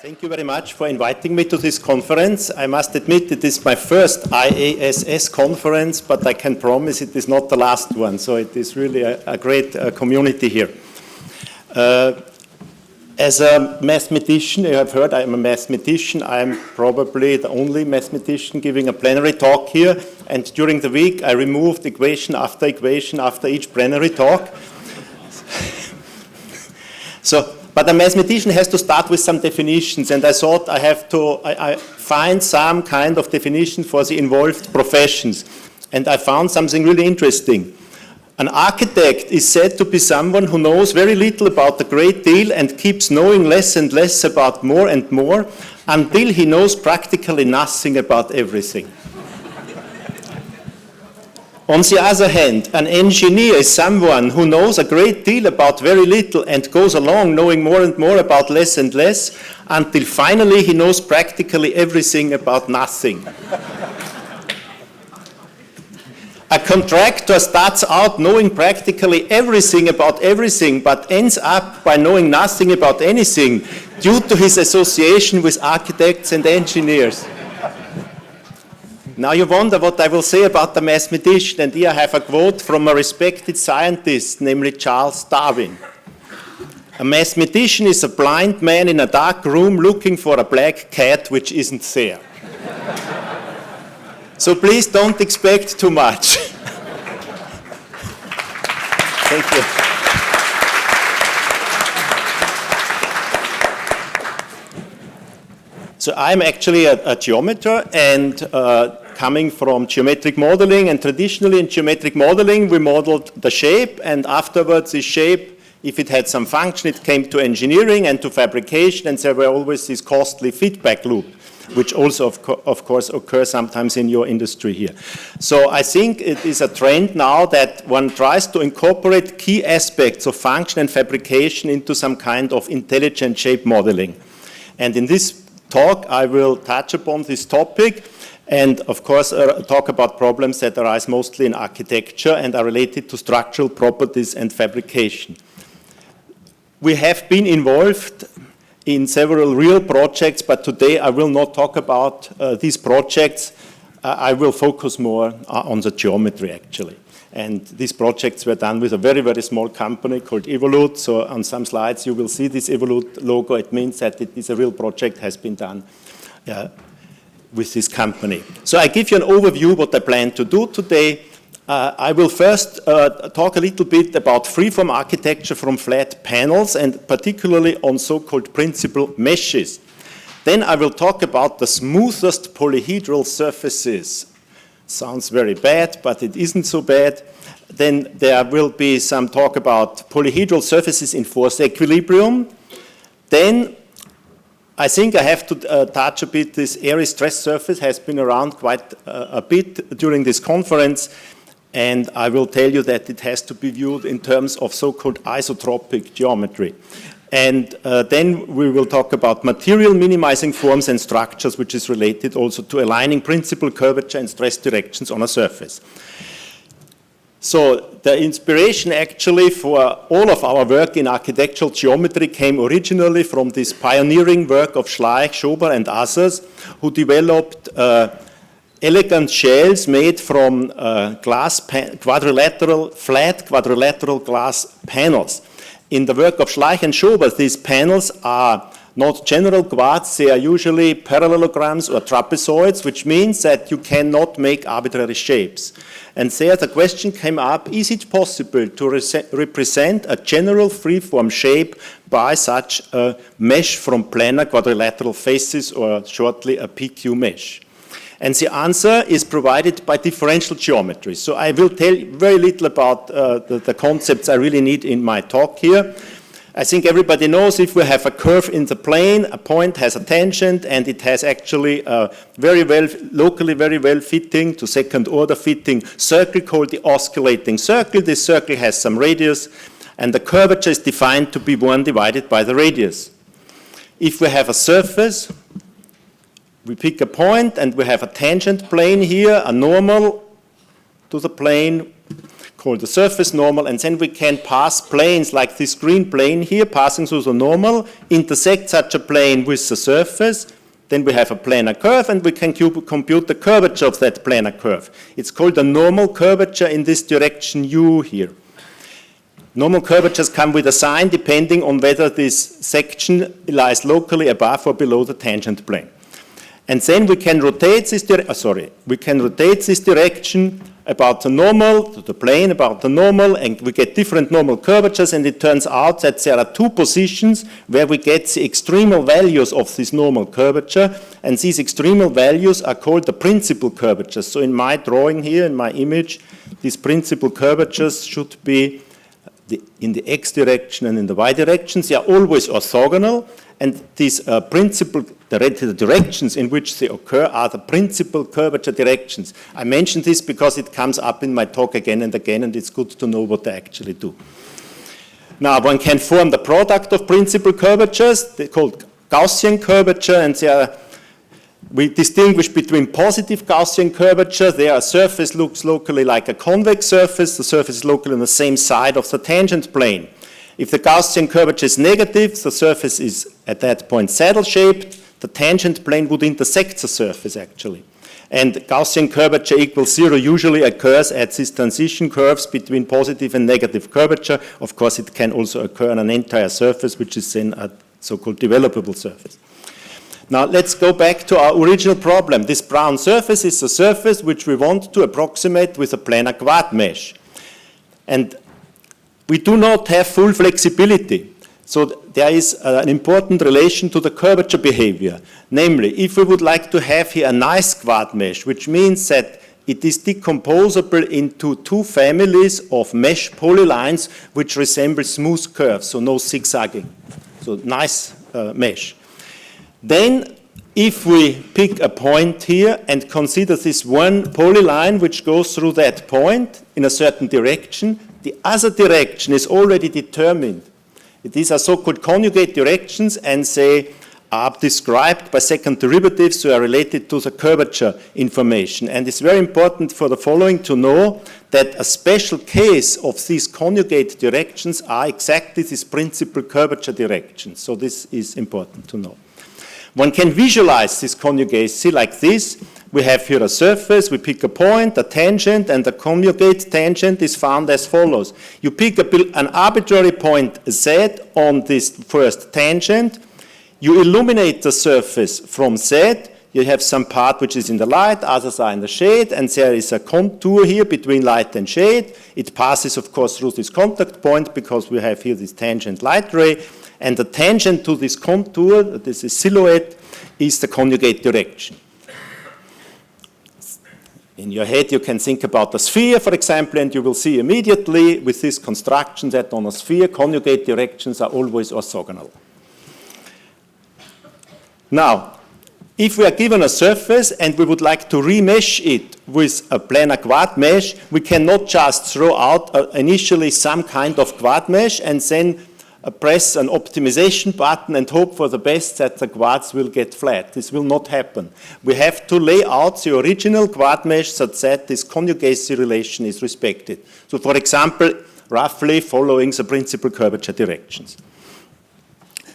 Thank you very much for inviting me to this conference. I must admit it is my first IASS conference, but I can promise it is not the last one, so it is really a great community here. As a mathematician, you have heard I'm a mathematician. I'm probably the only mathematician giving a plenary talk here, and during the week I removed equation after each plenary talk. But a mathematician has to start with some definitions, and I thought I find some kind of definition for the involved professions. And I found something really interesting. An architect is said to be someone who knows very little about a great deal and keeps knowing less and less about more and more until he knows practically nothing about everything. On the other hand, an engineer is someone who knows a great deal about very little and goes along knowing more and more about less and less until finally he knows practically everything about nothing. A contractor starts out knowing practically everything about everything but ends up by knowing nothing about anything due to his association with architects and engineers. Now you wonder what I will say about the mathematician, and here I have a quote from a respected scientist, namely Charles Darwin. A mathematician is a blind man in a dark room looking for a black cat which isn't there. So please don't expect too much. Thank you. So I'm actually a geometer and coming from geometric modeling, and traditionally in geometric modeling we modeled the shape, and afterwards the shape, if it had some function, it came to engineering and to fabrication, and there were always this costly feedback loop, which also of course occurs sometimes in your industry here. So I think it is a trend now that one tries to incorporate key aspects of function and fabrication into some kind of intelligent shape modeling. And in this talk I will touch upon this topic and of course talk about problems that arise mostly in architecture and are related to structural properties and fabrication. We have been involved in several real projects, but today I will not talk about these projects. I will focus more on the geometry actually. And these projects were done with a very, very small company called Evolute. So on some slides you will see this Evolute logo. It means that it is a real project has been done with this company. So I give you an overview what I plan to do today. I will first talk a little bit about freeform architecture from flat panels and particularly on so-called principal meshes. Then I will talk about the smoothest polyhedral surfaces. Sounds very bad, but it isn't so bad. Then there will be some talk about polyhedral surfaces in force equilibrium. Then I think I have to touch a bit this Airy stress surface has been around quite a bit during this conference. And I will tell you that it has to be viewed in terms of so-called isotropic geometry. And then we will talk about material minimizing forms and structures, which is related also to aligning principal curvature and stress directions on a surface. So the inspiration actually for all of our work in architectural geometry came originally from this pioneering work of Schleich, Schober, and others, who developed elegant shells made from flat quadrilateral glass panels. In the work of Schleich and Schober, these panels are not general quads, they are usually parallelograms or trapezoids, which means that you cannot make arbitrary shapes. And there the question came up, is it possible to represent a general freeform shape by such a mesh from planar quadrilateral faces, or shortly a PQ mesh? And the answer is provided by differential geometry. So I will tell very little about the concepts I really need in my talk here. I think everybody knows if we have a curve in the plane, a point has a tangent, and it has actually a locally very well fitting to second order fitting circle called the osculating circle. This circle has some radius, and the curvature is defined to be 1 divided by the radius. If we have a surface, we pick a point and we have a tangent plane here, a normal to the plane called the surface normal, and then we can pass planes like this green plane here, passing through the normal, intersect such a plane with the surface, then we have a planar curve, and we can compute the curvature of that planar curve. It's called the normal curvature in this direction u here. Normal curvatures come with a sign depending on whether this section lies locally above or below the tangent plane. And then we can rotate this direction about the normal, to the plane about the normal, and we get different normal curvatures, and it turns out that there are two positions where we get the extremal values of this normal curvature, and these extremal values are called the principal curvatures. So in my drawing here, in my image, these principal curvatures should be in the x direction and in the y direction. They are always orthogonal, and these the directions in which they occur are the principal curvature directions. I mention this because it comes up in my talk again and again, and it's good to know what they actually do. Now, one can form the product of principal curvatures. They're called Gaussian curvature, and we distinguish between positive Gaussian curvature. There, a surface looks locally like a convex surface. The surface is locally on the same side of the tangent plane. If the Gaussian curvature is negative, the surface is at that point saddle-shaped. The tangent plane would intersect the surface, actually. And Gaussian curvature equals 0 usually occurs at these transition curves between positive and negative curvature. Of course, it can also occur on an entire surface, which is then a so-called developable surface. Now, let's go back to our original problem. This brown surface is a surface which we want to approximate with a planar quad mesh. And we do not have full flexibility. So there is an important relation to the curvature behavior. Namely, if we would like to have here a nice quad mesh, which means that it is decomposable into two families of mesh polylines which resemble smooth curves, so no zigzagging. So nice mesh. Then, if we pick a point here and consider this one polyline which goes through that point in a certain direction, the other direction is already determined. These are so-called conjugate directions, and they are described by second derivatives who are related to the curvature information. And it's very important for the following to know that a special case of these conjugate directions are exactly these principal curvature directions. So this is important to know. One can visualize this conjugacy like this. We have here a surface, we pick a point, a tangent, and the conjugate tangent is found as follows. You pick an arbitrary point Z on this first tangent, you illuminate the surface from Z, you have some part which is in the light, others are in the shade, and there is a contour here between light and shade. It passes, of course, through this contact point because we have here this tangent light ray, and the tangent to this contour, this is silhouette, is the conjugate direction. In your head, you can think about a sphere, for example, and you will see immediately with this construction that on a sphere, conjugate directions are always orthogonal. Now, if we are given a surface and we would like to remesh it with a planar quad mesh, we cannot just throw out initially some kind of quad mesh and then press an optimization button and hope for the best that the quads will get flat. This will not happen. We have to lay out the original quad mesh such that this conjugacy relation is respected. So, for example, roughly following the principal curvature directions.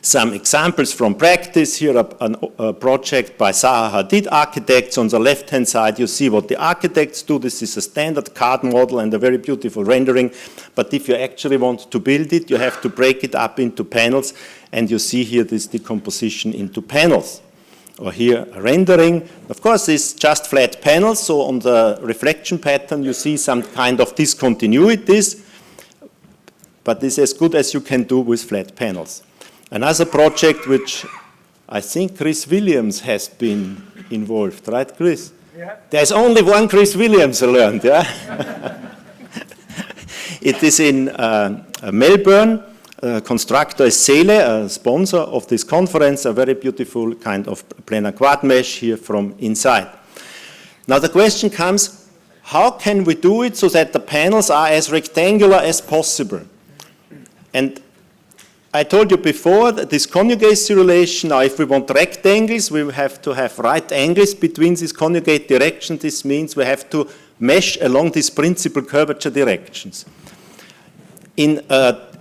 Some examples from practice. Here a project by Zaha Hadid architects. On the left-hand side, you see what the architects do. This is a standard card model and a very beautiful rendering. But if you actually want to build it, you have to break it up into panels. And you see here this decomposition into panels. Or here a rendering. Of course, it's just flat panels. So on the reflection pattern, you see some kind of discontinuities. But this is as good as you can do with flat panels. Another project which I think Chris Williams has been involved, right, Chris? Yeah. There's only one Chris Williams, I learned, yeah? It is in Melbourne. Constructor is Seele, a sponsor of this conference, a very beautiful kind of planar quad mesh here from inside. Now the question comes, how can we do it so that the panels are as rectangular as possible? And I told you before that this conjugacy relation, now if we want rectangles, we have to have right angles between these conjugate directions. This means we have to mesh along these principal curvature directions. In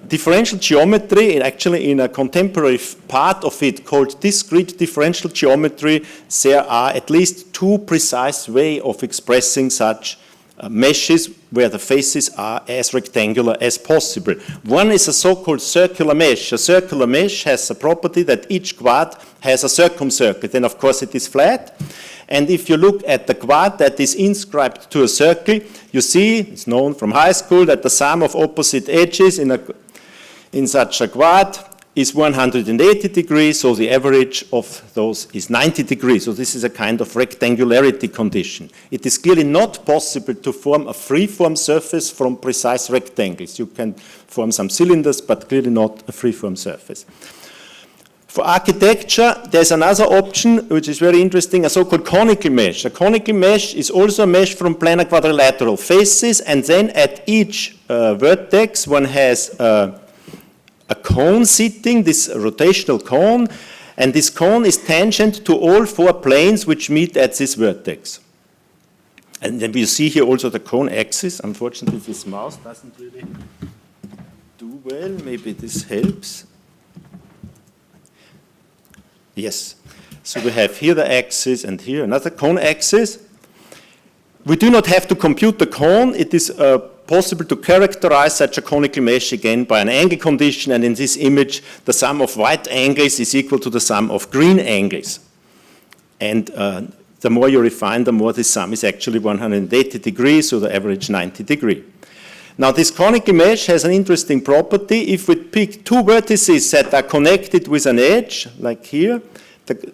differential geometry, and actually in a contemporary part of it called discrete differential geometry, there are at least two precise ways of expressing such meshes where the faces are as rectangular as possible. One is a so-called circular mesh. A circular mesh has a property that each quad has a circumcircuit, and of course it is flat. And if you look at the quad that is inscribed to a circle, you see, it's known from high school, that the sum of opposite edges in such a quad is 180 degrees, so the average of those is 90 degrees. So this is a kind of rectangularity condition. It is clearly not possible to form a free-form surface from precise rectangles. You can form some cylinders, but clearly not a free-form surface. For architecture, there's another option which is very interesting, a so-called conical mesh. A conical mesh is also a mesh from planar quadrilateral faces, and then at each vertex one has a cone sitting, this rotational cone, and this cone is tangent to all four planes which meet at this vertex. And then we see here also the cone axis. Unfortunately, this mouse doesn't really do well. Maybe this helps. Yes. So we have here the axis and here another cone axis. We do not have to compute the cone. It is possible to characterize such a conical mesh again by an angle condition, and in this image the sum of white angles is equal to the sum of green angles. And the more you refine, the more this sum is actually 180 degrees, so the average 90 degrees. Now this conical mesh has an interesting property. If we pick two vertices that are connected with an edge, like here,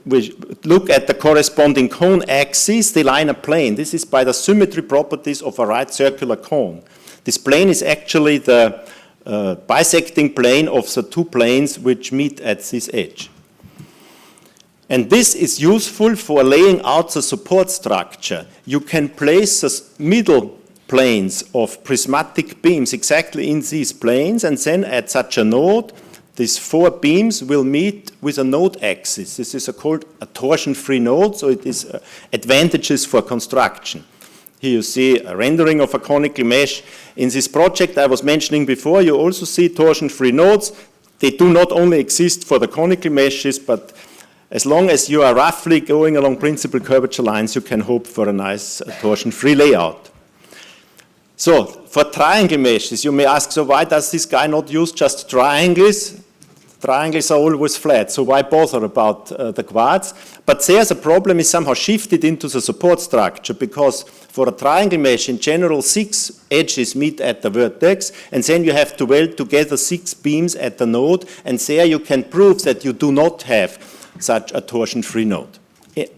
we look at the corresponding cone axis, they lie in a plane. This is by the symmetry properties of a right circular cone. This plane is actually the bisecting plane of the two planes which meet at this edge. And this is useful for laying out the support structure. You can place the middle planes of prismatic beams exactly in these planes, and then at such a node, these four beams will meet with a node axis. This is called a torsion-free node, so it is advantages for construction. Here you see a rendering of a conical mesh. In this project I was mentioning before, you also see torsion-free nodes. They do not only exist for the conical meshes, but as long as you are roughly going along principal curvature lines, you can hope for a nice torsion-free layout. So for triangle meshes, you may ask, so why does this guy not use just triangles? Triangles are always flat, so why bother about the quads? But there's a problem is somehow shifted into the support structure, because for a triangle mesh, in general, 6 edges meet at the vertex, and then you have to weld together 6 beams at the node, and there you can prove that you do not have such a torsion-free node,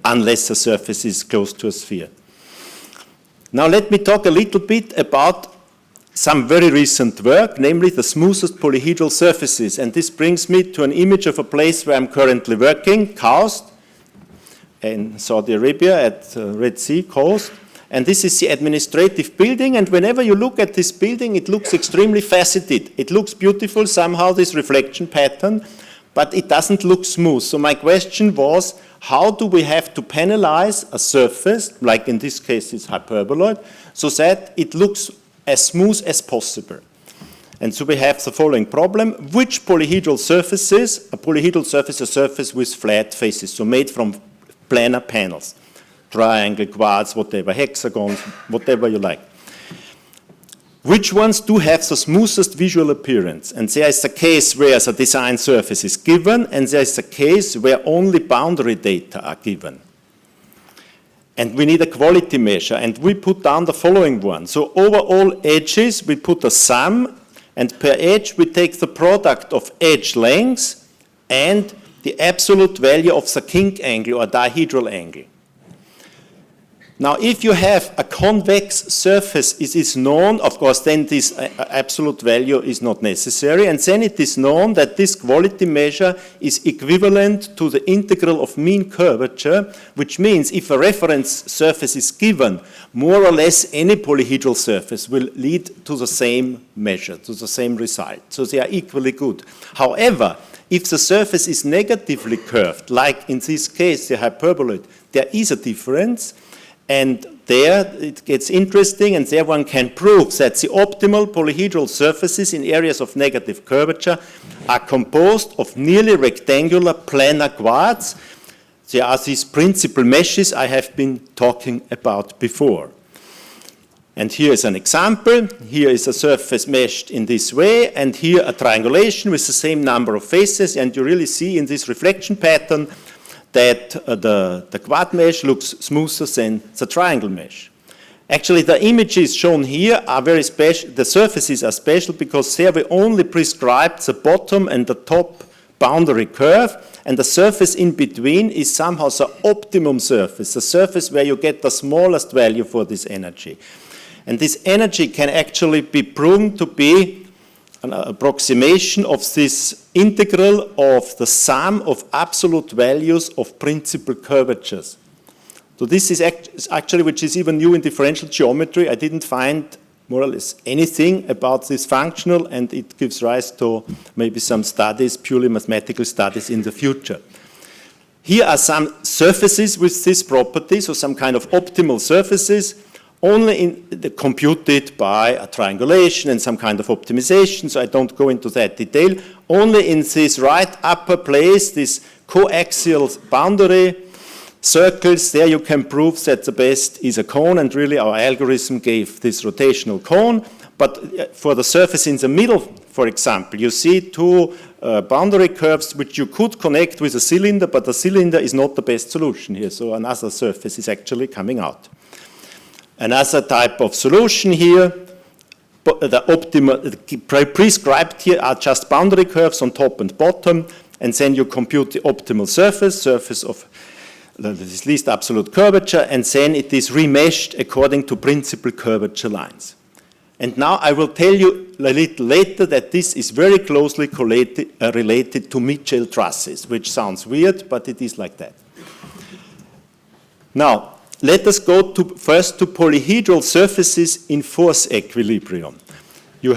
unless the surface is close to a sphere. Now let me talk a little bit about some very recent work, namely the smoothest polyhedral surfaces. And this brings me to an image of a place where I'm currently working, Kaust, in Saudi Arabia at the Red Sea coast. And this is the administrative building. And whenever you look at this building, it looks extremely faceted. It looks beautiful somehow, this reflection pattern, but it doesn't look smooth. So my question was, how do we have to panelize a surface, like in this case it's hyperboloid, so that it looks as smooth as possible? And so we have the following problem. Which polyhedral surfaces? A polyhedral surface is a surface with flat faces, so made from planar panels. Triangle, quads, whatever, hexagons, whatever you like. Which ones do have the smoothest visual appearance? And there is a case where the design surface is given, and there is a case where only boundary data are given. And we need a quality measure, and we put down the following one. So over all edges, we put a sum, and per edge, we take the product of edge lengths and the absolute value of the kink angle or dihedral angle. Now, if you have a convex surface, it is known, of course, then this absolute value is not necessary, and then it is known that this quality measure is equivalent to the integral of mean curvature, which means if a reference surface is given, more or less any polyhedral surface will lead to the same measure, to the same result. So they are equally good. However, if the surface is negatively curved, like in this case, the hyperboloid, there is a difference. And there it gets interesting, and there one can prove that the optimal polyhedral surfaces in areas of negative curvature are composed of nearly rectangular planar quads. There are these principal meshes I have been talking about before. And here is an example. Here is a surface meshed in this way, and here a triangulation with the same number of faces, and you really see in this reflection pattern that the quad mesh looks smoother than the triangle mesh. Actually, the images shown here are very special. The surfaces are special because there we only prescribed the bottom and the top boundary curve, and the surface in between is somehow the optimum surface, the surface where you get the smallest value for this energy. And this energy can actually be proven to be an approximation of this integral of the sum of absolute values of principal curvatures. So this is actually, which is even new in differential geometry. I didn't find more or less anything about this functional, and it gives rise to maybe some studies, purely mathematical studies in the future. Here are some surfaces with this property, so some kind of optimal surfaces, only computed by a triangulation and some kind of optimization, so I don't go into that detail. Only in this right upper place, this coaxial boundary circles, there you can prove that the best is a cone, and really our algorithm gave this rotational cone. But for the surface in the middle, for example, you see two boundary curves which you could connect with a cylinder, but the cylinder is not the best solution here, so another surface is actually coming out. Another type of solution here, the optimal, prescribed here are just boundary curves on top and bottom, and then you compute the optimal surface of this least absolute curvature, and then it is remeshed according to principal curvature lines. And now I will tell you a little later that this is very closely related to Mitchell trusses, which sounds weird, but it is like that. Now, let us go first to polyhedral surfaces in force equilibrium. You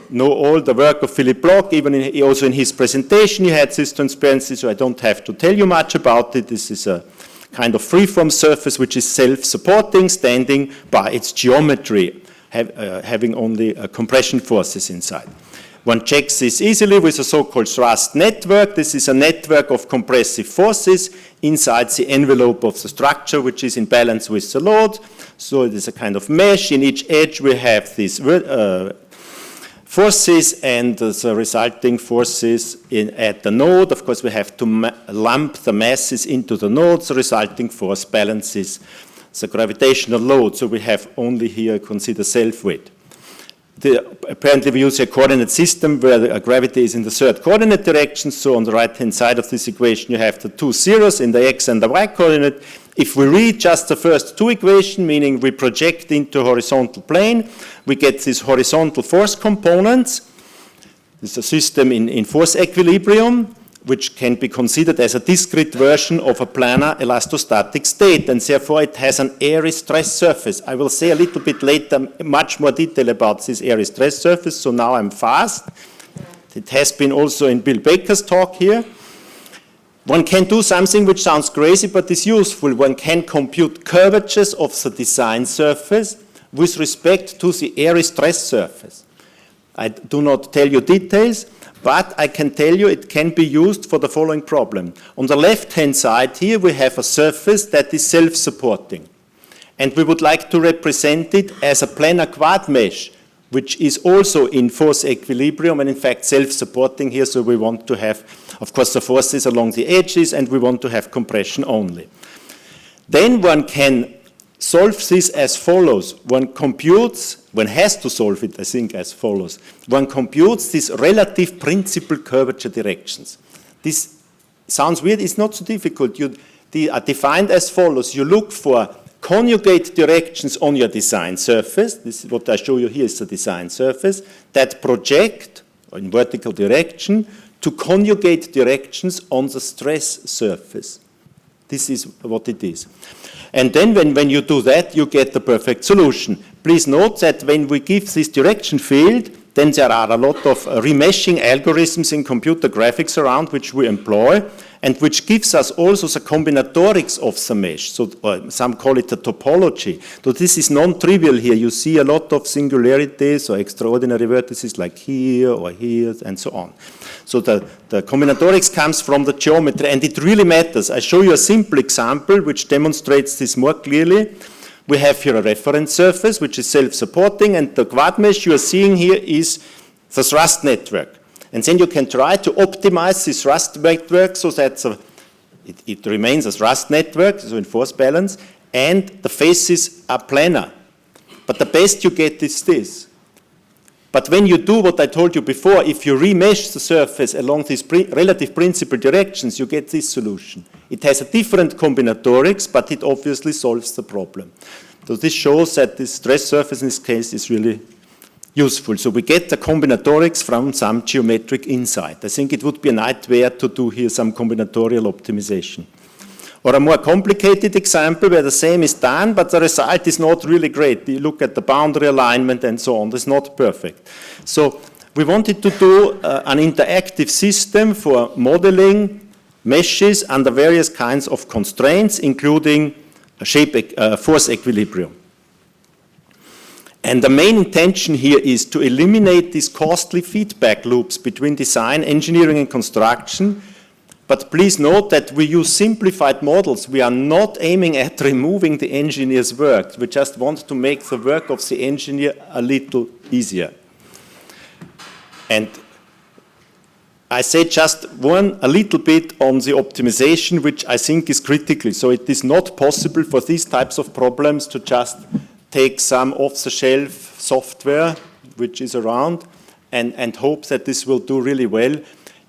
know all the work of Philip Bloch, even also in his presentation he had this transparency, so I don't have to tell you much about it. This is a kind of freeform surface which is self-supporting, standing by its geometry, having only compression forces inside. One checks this easily with a so-called thrust network. This is a network of compressive forces inside the envelope of the structure, which is in balance with the load. So it is a kind of mesh. In each edge we have these forces and the resulting forces at the node. Of course, we have to lump the masses into the nodes. The resulting force balances the gravitational load. So we have only here consider self-weight. Apparently we use a coordinate system where the gravity is in the third coordinate direction. So on the right-hand side of this equation, you have the two zeros in the x and the y coordinate. If we read just the first two equations, meaning we project into a horizontal plane, we get these horizontal force components. It's a system in force equilibrium, which can be considered as a discrete version of a planar elastostatic state, and therefore it has an Airy stress surface. I will say a little bit later much more detail about this Airy stress surface, so now I'm fast. It has been also in Bill Baker's talk here. One can do something which sounds crazy but is useful. One can compute curvatures of the design surface with respect to the Airy stress surface. I do not tell you details, but I can tell you it can be used for the following problem. On the left-hand side here we have a surface that is self-supporting. And we would like to represent it as a planar quad mesh, which is also in force equilibrium and in fact self-supporting here. So we want to have, of course, the forces along the edges, and we want to have compression only. Then one can solve this as follows. One has to solve it, I think, as follows. One computes these relative principal curvature directions. This sounds weird, it's not so difficult. They are defined as follows. You look for conjugate directions on your design surface. This is what I show you here is the design surface that project in vertical direction to conjugate directions on the stress surface. This is what it is. And then when you do that, you get the perfect solution. Please note that when we give this direction field, then there are a lot of remeshing algorithms in computer graphics around which we employ, and which gives us also the combinatorics of the mesh. So some call it a topology. So this is non-trivial here. You see a lot of singularities or extraordinary vertices like here or here and so on. So the combinatorics comes from the geometry, and it really matters. I show you a simple example which demonstrates this more clearly. We have here a reference surface which is self-supporting, and the quad mesh you are seeing here is the thrust network. And then you can try to optimize this thrust network so that it remains a thrust network, so in force balance, and the faces are planar. But the best you get is this. But when you do what I told you before, if you remesh the surface along these relative principal directions, you get this solution. It has a different combinatorics, but it obviously solves the problem. So this shows that this stress surface in this case is really useful. So we get the combinatorics from some geometric insight. I think it would be a nightmare to do here some combinatorial optimization. Or a more complicated example where the same is done, but the result is not really great. You look at the boundary alignment and so on. It's not perfect. So we wanted to do an interactive system for modeling meshes under various kinds of constraints, including force equilibrium. And the main intention here is to eliminate these costly feedback loops between design, engineering, and construction. But please note that we use simplified models. We are not aiming at removing the engineer's work. We just want to make the work of the engineer a little easier. And I say just a little bit on the optimization, which I think is critical. So it is not possible for these types of problems to just take some off-the-shelf software, which is around, and hope that this will do really well.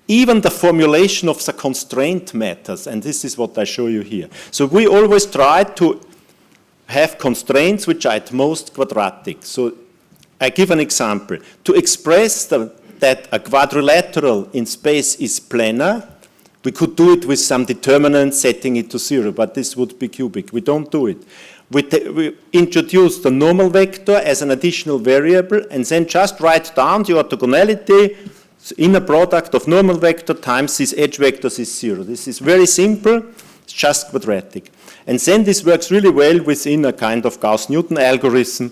Even the formulation of the constraint matters, and this is what I show you here. So we always try to have constraints which are at most quadratic. So I give an example. To express that a quadrilateral in space is planar, we could do it with some determinant setting it to 0, but this would be cubic. We don't do it. We introduce the normal vector as an additional variable, and then just write down the orthogonality. So inner product of normal vector times these edge vectors is 0. This is very simple. It's just quadratic. And then this works really well within a kind of Gauss-Newton algorithm,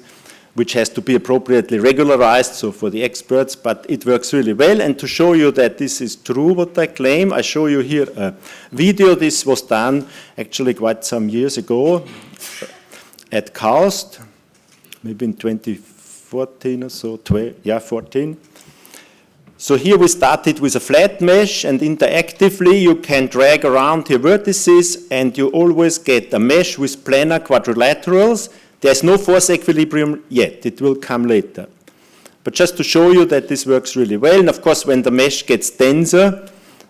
which has to be appropriately regularized, so for the experts, but it works really well. And to show you that this is true, what I claim, I show you here a video. This was done actually quite some years ago at KAUST, maybe in 2014 or so, 14. So here we started with a flat mesh, and interactively you can drag around here vertices, and you always get a mesh with planar quadrilaterals. There's no force equilibrium yet. It will come later. But just to show you that this works really well, and of course when the mesh gets denser,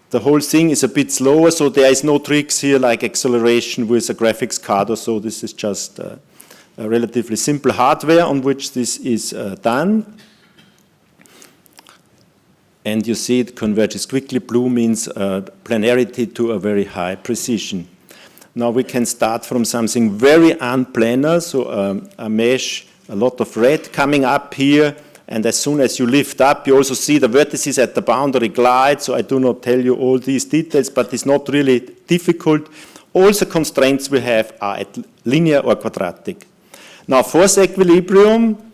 the whole thing is a bit slower, so there is no tricks here like acceleration with a graphics card or so. This is just a relatively simple hardware on which this is done. And you see it converges quickly. Blue means planarity to a very high precision. Now we can start from something very unplanar, so a mesh, a lot of red coming up here, and as soon as you lift up, you also see the vertices at the boundary glide, so I do not tell you all these details, but it's not really difficult. All the constraints we have are at linear or quadratic. Now force equilibrium,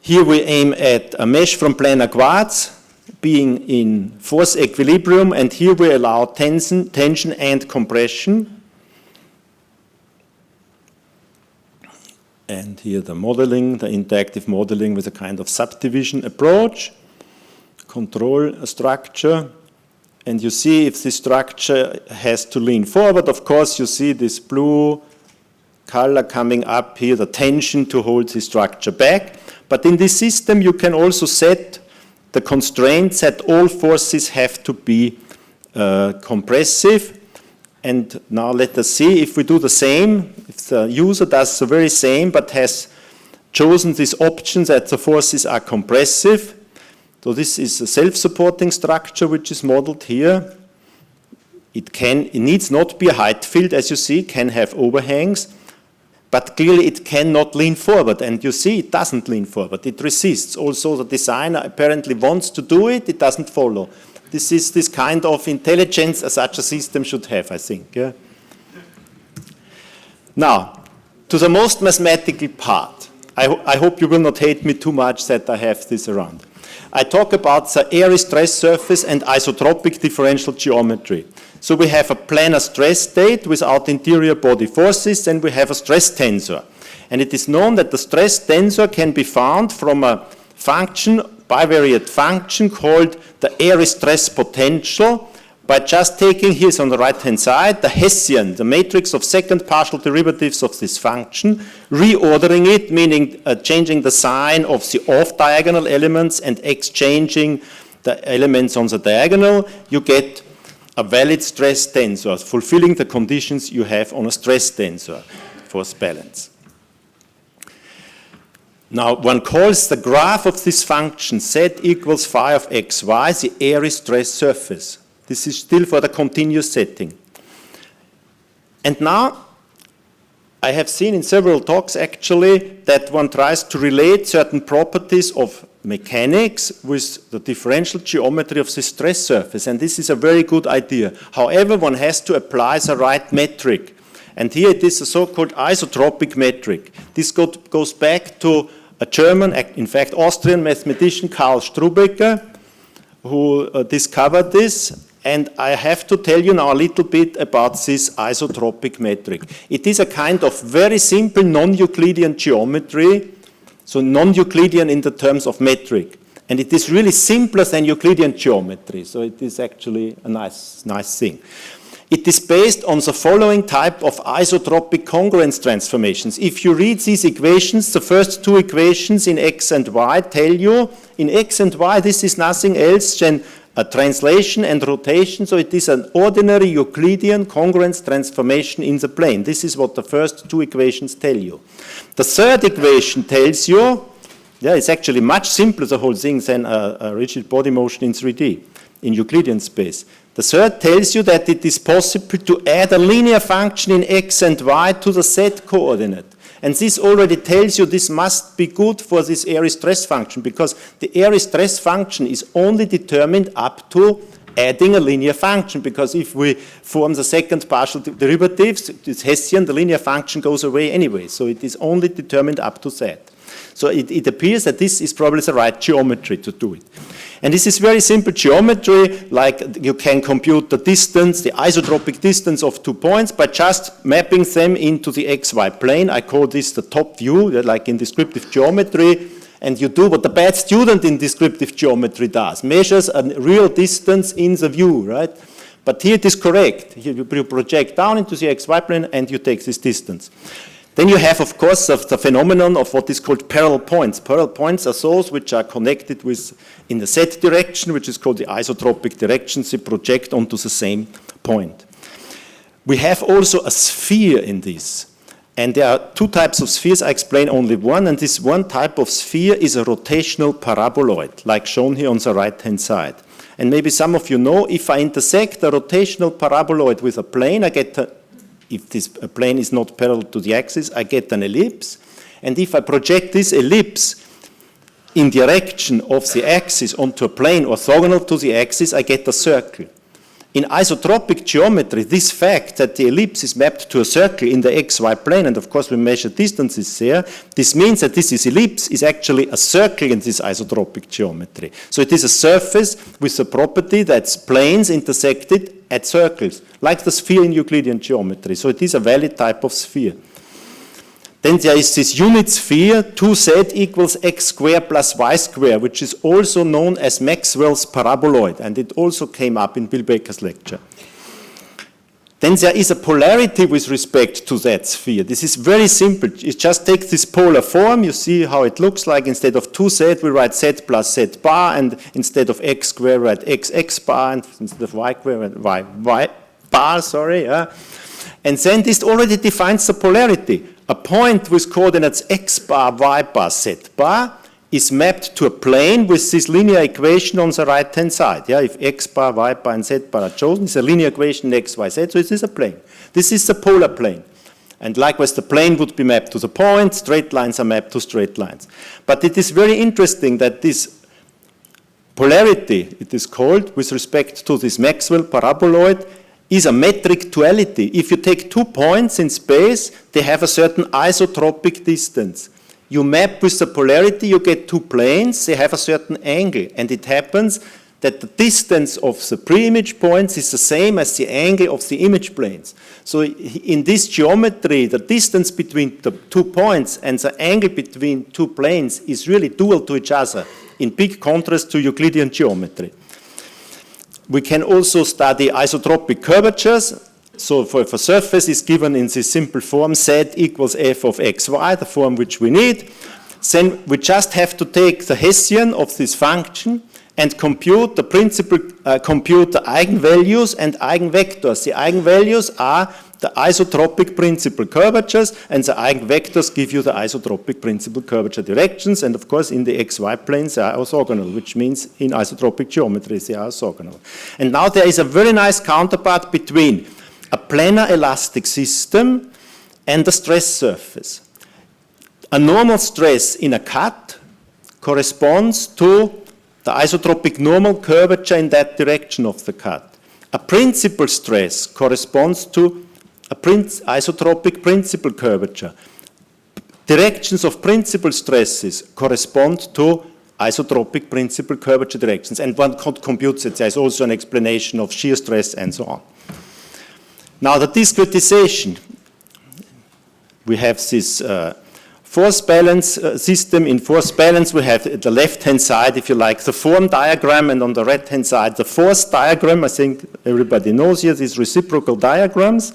here we aim at a mesh from planar quads being in force equilibrium, and here we allow tension and compression. And here the modeling, the interactive modeling with a kind of subdivision approach, control a structure, and you see if this structure has to lean forward, of course you see this blue color coming up here, the tension to hold the structure back. But in this system, you can also set the constraints that all forces have to be compressive. And now let us see if we do the same, if the user does the very same, but has chosen this option that the forces are compressive. So this is a self-supporting structure which is modeled here. It needs not be a height field, as you see, can have overhangs. but clearly it cannot lean forward, and you see it doesn't lean forward, it resists. Also the designer apparently wants to do it, it doesn't follow. This is this kind of intelligence such a system should have, I think. Yeah? Now, to the most mathematical part. I hope you will not hate me too much that I have this around. I talk about the Airy stress surface and isotropic differential geometry. So we have a planar stress state without interior body forces, and we have a stress tensor. And it is known that the stress tensor can be found from a function, bivariate function called the Airy stress potential, by just taking here on the right-hand side the Hessian, the matrix of second partial derivatives of this function, reordering it, meaning changing the sign of the off-diagonal elements and exchanging the elements on the diagonal, you get a valid stress tensor, fulfilling the conditions you have on a stress tensor for balance. Now, one calls the graph of this function z equals phi of xy the Airy stress surface. This is still for the continuous setting. And now, I have seen in several talks actually that one tries to relate certain properties of mechanics with the differential geometry of the stress surface, and this is a very good idea. However, one has to apply the right metric. And here it is a so-called isotropic metric. This goes back to a German, in fact Austrian mathematician, Karl Strubecker, who discovered this. And I have to tell you now a little bit about this isotropic metric. It is a kind of very simple non-Euclidean geometry, so non-Euclidean in the terms of metric. And it is really simpler than Euclidean geometry, so it is actually a nice thing. It is based on the following type of isotropic congruence transformations. If you read these equations, the first two equations in x and y tell you, in x and y this is nothing else than a translation and rotation, so it is an ordinary Euclidean congruence transformation in the plane. This is what the first two equations tell you. The third equation tells you, it's actually much simpler, the whole thing, than a rigid body motion in 3D, in Euclidean space. The third tells you that it is possible to add a linear function in x and y to the z coordinate. And this already tells you this must be good for this Airy stress function, because the Airy stress function is only determined up to adding a linear function, because if we form the second partial derivatives, this Hessian, the linear function goes away anyway, so it is only determined up to that. So it appears that this is probably the right geometry to do it. And this is very simple geometry, like you can compute the distance, the isotropic distance of 2 points by just mapping them into the xy plane. I call this the top view, like in descriptive geometry. And you do what the bad student in descriptive geometry does, measures a real distance in the view, right? But here it is correct. Here you project down into the xy plane and you take this distance. Then you have, of course, the phenomenon of what is called parallel points. Parallel points are those which are connected with, in the z direction, which is called the isotropic direction. They project onto the same point. We have also a sphere in this. And there are two types of spheres. I explain only one. And this one type of sphere is a rotational paraboloid, like shown here on the right-hand side. And maybe some of you know, if I intersect a rotational paraboloid with a plane, I get if this plane is not parallel to the axis, I get an ellipse. And if I project this ellipse in direction of the axis onto a plane orthogonal to the axis, I get a circle. In isotropic geometry, this fact that the ellipse is mapped to a circle in the xy plane, and of course we measure distances there, this means that this ellipse is actually a circle in this isotropic geometry. So it is a surface with the property that planes intersected at circles, like the sphere in Euclidean geometry. So it is a valid type of sphere. Then there is this unit sphere, 2z equals x squared plus y squared, which is also known as Maxwell's paraboloid, and it also came up in Bill Baker's lecture. Then there is a polarity with respect to that sphere. This is very simple. It just takes this polar form. You see how it looks like. Instead of 2z, we write z plus z bar, and instead of x squared, we write x bar, and instead of y squared, we write y bar, sorry. Yeah. And then this already defines the polarity. A point with coordinates x bar, y bar, z bar is mapped to a plane with this linear equation on the right-hand side. Yeah, if x bar, y bar, and z bar are chosen, it's a linear equation x, y, z, so it is a plane. This is the polar plane. And likewise, the plane would be mapped to the point, straight lines are mapped to straight lines. But it is very interesting that this polarity, it is called, with respect to this Maxwell paraboloid, is a metric duality. If you take 2 points in space, they have a certain isotropic distance. You map with the polarity, you get 2 planes, they have a certain angle, and it happens that the distance of the pre-image points is the same as the angle of the image planes. So in this geometry, the distance between the 2 points and the angle between 2 planes is really dual to each other, in big contrast to Euclidean geometry. We can also study isotropic curvatures. So if a surface is given in this simple form, z equals f of xy, the form which we need, then we just have to take the Hessian of this function and compute the eigenvalues and eigenvectors. The eigenvalues are the isotropic principal curvatures, and the eigenvectors give you the isotropic principal curvature directions, and of course in the xy planes they are orthogonal, which means in isotropic geometry they are orthogonal. And now there is a very nice counterpart between a planar elastic system and a stress surface. A normal stress in a cut corresponds to the isotropic normal curvature in that direction of the cut. A principal stress corresponds to a isotropic principal curvature. Directions of principal stresses correspond to isotropic principal curvature directions, and one computes it. There is also an explanation of shear stress and so on. Now the discretization. We have this force balance system. In force balance, we have at the left-hand side, if you like, the form diagram, and on the right-hand side, the force diagram. I think everybody knows here these reciprocal diagrams.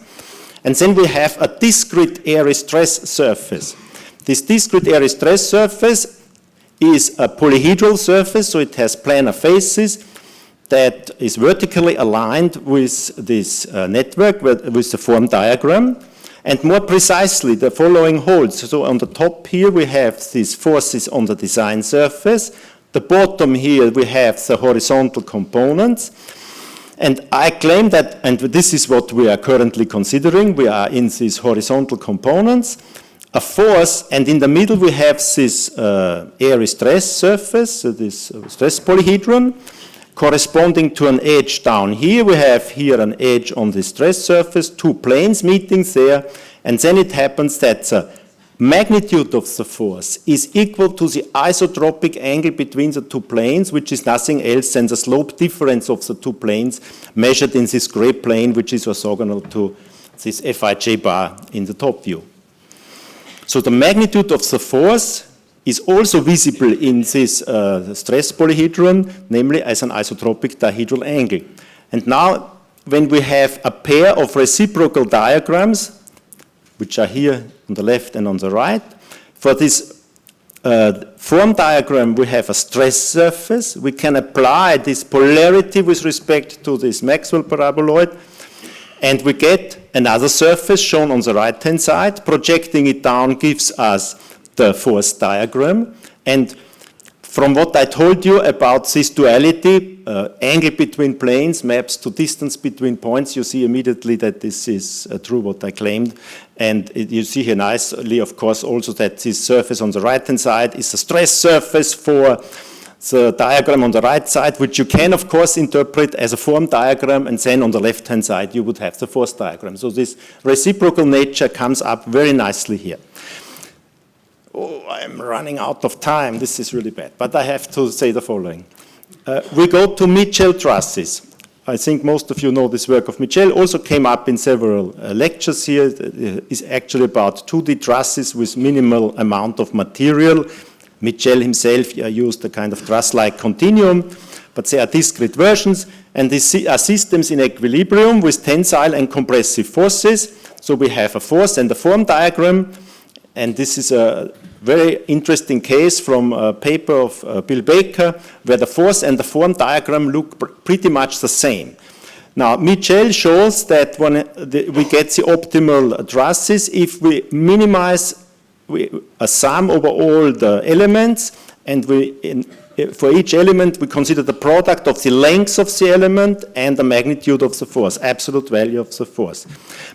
And then we have a discrete Airy stress surface. This discrete Airy stress surface is a polyhedral surface, so it has planar faces that is vertically aligned with this network, with the form diagram. And more precisely, the following holds. So on the top here, we have these forces on the design surface. The bottom here, we have the horizontal components. And I claim that, and this is what we are currently considering, we are in these horizontal components, a force, and in the middle we have this Airy stress surface, so this stress polyhedron, corresponding to an edge down here. We have here an edge on the stress surface, 2 planes meeting there, and then it happens that the magnitude of the force is equal to the isotropic angle between the 2 planes, which is nothing else than the slope difference of the 2 planes measured in this gray plane, which is orthogonal to this Fij bar in the top view. So the magnitude of the force is also visible in this stress polyhedron, namely as an isotropic dihedral angle. And now, when we have a pair of reciprocal diagrams, which are here on the left and on the right, for this form diagram, we have a stress surface. We can apply this polarity with respect to this Maxwell paraboloid, and we get another surface shown on the right-hand side. Projecting it down gives us the force diagram. And from what I told you about this duality, angle between planes maps to distance between points, you see immediately that this is true what I claimed. And you see here nicely, of course, also that this surface on the right-hand side is a stress surface for the diagram on the right side, which you can, of course, interpret as a form diagram, and then on the left-hand side you would have the force diagram. So this reciprocal nature comes up very nicely here. Oh, I'm running out of time. This is really bad. But I have to say the following. We go to Mitchell Trusses. I think most of you know this work of Mitchell. Also came up in several lectures here. It is actually about 2D trusses with minimal amount of material. Mitchell himself used a kind of truss-like continuum, but they are discrete versions, and these are systems in equilibrium with tensile and compressive forces. So we have a force and a form diagram, and this is a very interesting case from a paper of Bill Baker, where the force and the form diagram look pretty much the same. Now, Mitchell shows that when we get the optimal trusses if we minimize a sum over all the elements, and for each element we consider the product of the length of the element and the magnitude of the force, absolute value of the force.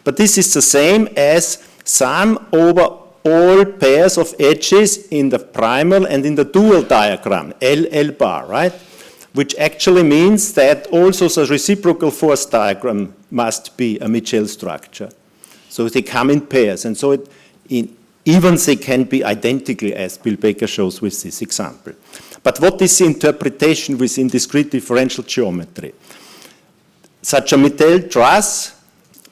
But this is the same as sum over all pairs of edges in the primal and in the dual diagram, L bar, right? Which actually means that also the reciprocal force diagram must be a Mitchell structure. So they come in pairs, and so even they can be identical, as Bill Baker shows with this example. But what is the interpretation within discrete differential geometry? Such a Mitchell truss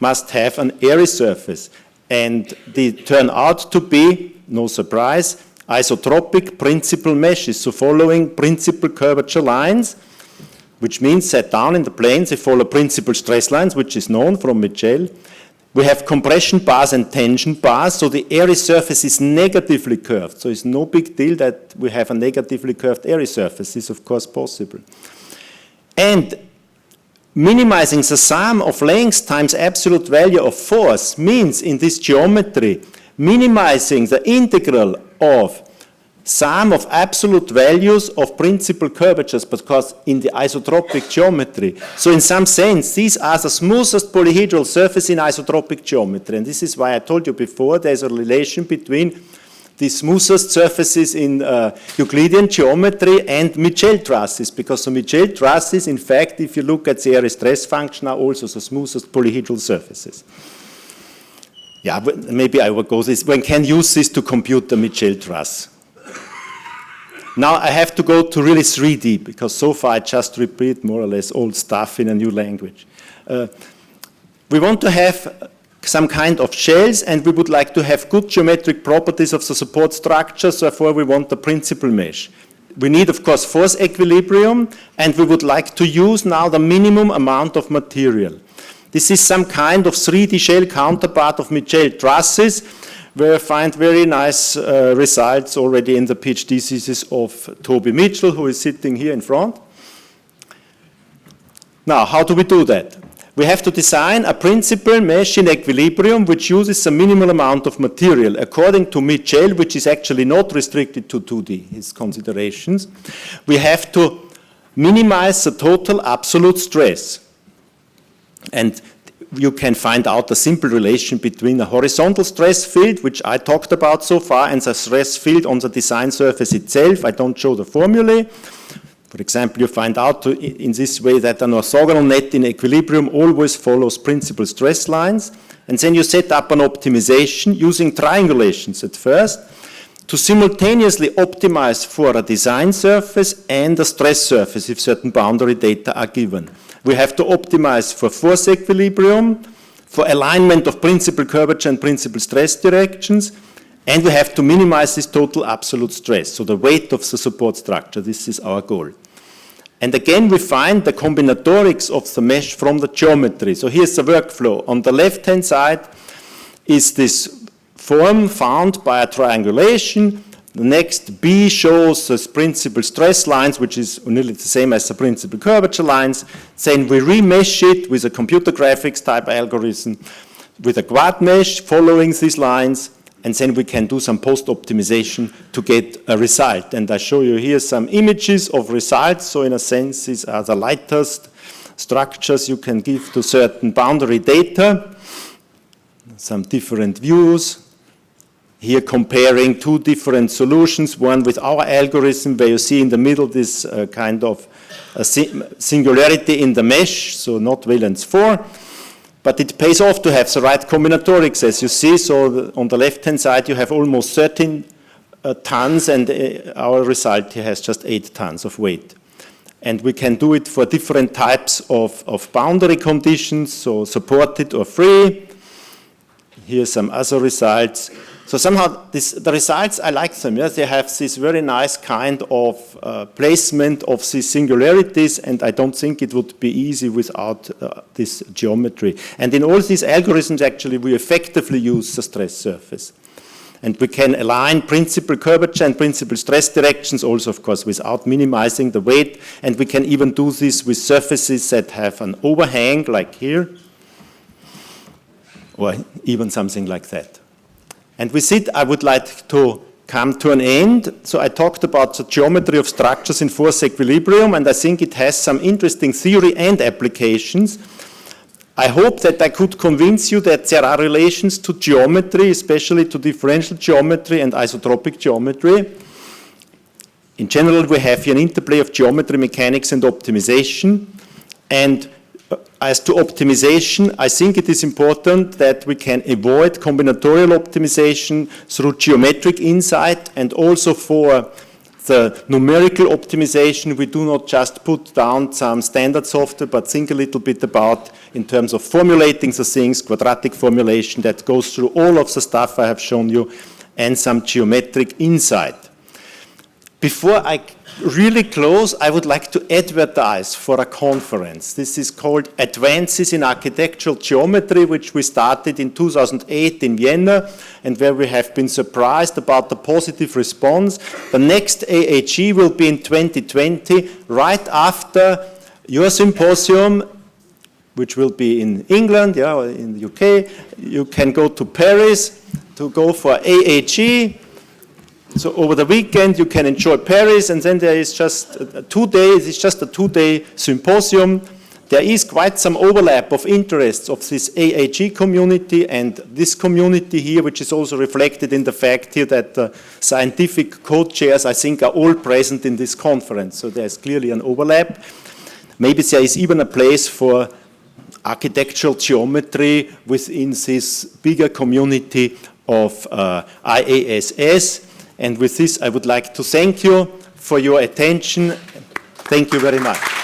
must have an Airy surface, and they turn out to be, no surprise, isotropic principal meshes, so following principal curvature lines, which means that down in the planes they follow principal stress lines, which is known from Mitchell. We have compression bars and tension bars, so the Airy surface is negatively curved. So it's no big deal that we have a negatively curved Airy surface. This is of course possible. And minimizing the sum of length times absolute value of force means in this geometry minimizing the integral of sum of absolute values of principal curvatures, because in the isotropic geometry, so in some sense these are the smoothest polyhedral surface in isotropic geometry, and this is why I told you before there's a relation between the smoothest surfaces in Euclidean geometry and Mitchell trusses, because the Mitchell trusses, in fact, if you look at the Airy stress function, are also the smoothest polyhedral surfaces. Yeah, maybe I will go this. One can use this to compute the Mitchell truss. Now I have to go to really 3D, because so far I just repeat more or less old stuff in a new language. We want to have some kind of shells, and we would like to have good geometric properties of the support structure, so therefore we want the principal mesh. We need, of course, force equilibrium, and we would like to use now the minimum amount of material. This is some kind of 3D shell counterpart of Mitchell trusses, where I find very nice results already in the PhD thesis of Toby Mitchell, who is sitting here in front. Now, how do we do that? We have to design a principal mesh in equilibrium which uses a minimal amount of material according to Mitchell, which is actually not restricted to 2D, his considerations. We have to minimize the total absolute stress. And you can find out a simple relation between a horizontal stress field, which I talked about so far, and the stress field on the design surface itself. I don't show the formulae. For example, you find out in this way that an orthogonal net in equilibrium always follows principal stress lines, and then you set up an optimization using triangulations at first to simultaneously optimize for a design surface and a stress surface if certain boundary data are given. We have to optimize for force equilibrium, for alignment of principal curvature and principal stress directions, and we have to minimize this total absolute stress, so the weight of the support structure. This is our goal. And again, we find the combinatorics of the mesh from the geometry. So here's the workflow. On the left-hand side is this form found by a triangulation. The next B shows the principal stress lines, which is nearly the same as the principal curvature lines. Then we remesh it with a computer graphics type algorithm with a quad mesh following these lines. And then we can do some post-optimization to get a result. And I show you here some images of results. So in a sense, these are the lightest structures you can give to certain boundary data. Some different views. Here comparing two different solutions, one with our algorithm, where you see in the middle this kind of singularity in the mesh, so not valence 4. But it pays off to have the right combinatorics, as you see. So on the left-hand side, you have almost 13 tons, and our result here has just 8 tons of weight. And we can do it for different types of boundary conditions, so supported or free. Here are some other results. So somehow the results, I like them. Yes, they have this very nice kind of placement of these singularities, and I don't think it would be easy without this geometry. And in all these algorithms, actually, we effectively use the stress surface. And we can align principal curvature and principal stress directions also, of course, without minimizing the weight. And we can even do this with surfaces that have an overhang, like here, or even something like that. And with it, I would like to come to an end. So I talked about the geometry of structures in force equilibrium, and I think it has some interesting theory and applications. I hope that I could convince you that there are relations to geometry, especially to differential geometry and isotropic geometry. In general, we have here an interplay of geometry, mechanics, and optimization. And as to optimization, I think it is important that we can avoid combinatorial optimization through geometric insight, and also for the numerical optimization, we do not just put down some standard software, but think a little bit about, in terms of formulating the things, quadratic formulation that goes through all of the stuff I have shown you, and some geometric insight. Before I really close, I would like to advertise for a conference. This is called Advances in Architectural Geometry, which we started in 2008 in Vienna, and where we have been surprised about the positive response. The next AAG will be in 2020, right after your symposium, which will be in England, yeah, or in the UK. You can go to Paris to go for AAG. So over the weekend, you can enjoy Paris, and then there is just 2 days, it's just a 2-day symposium. There is quite some overlap of interests of this AAG community and this community here, which is also reflected in the fact here that the scientific co-chairs, I think, are all present in this conference. So there's clearly an overlap. Maybe there is even a place for architectural geometry within this bigger community of IASS. And with this, I would like to thank you for your attention. Thank you very much.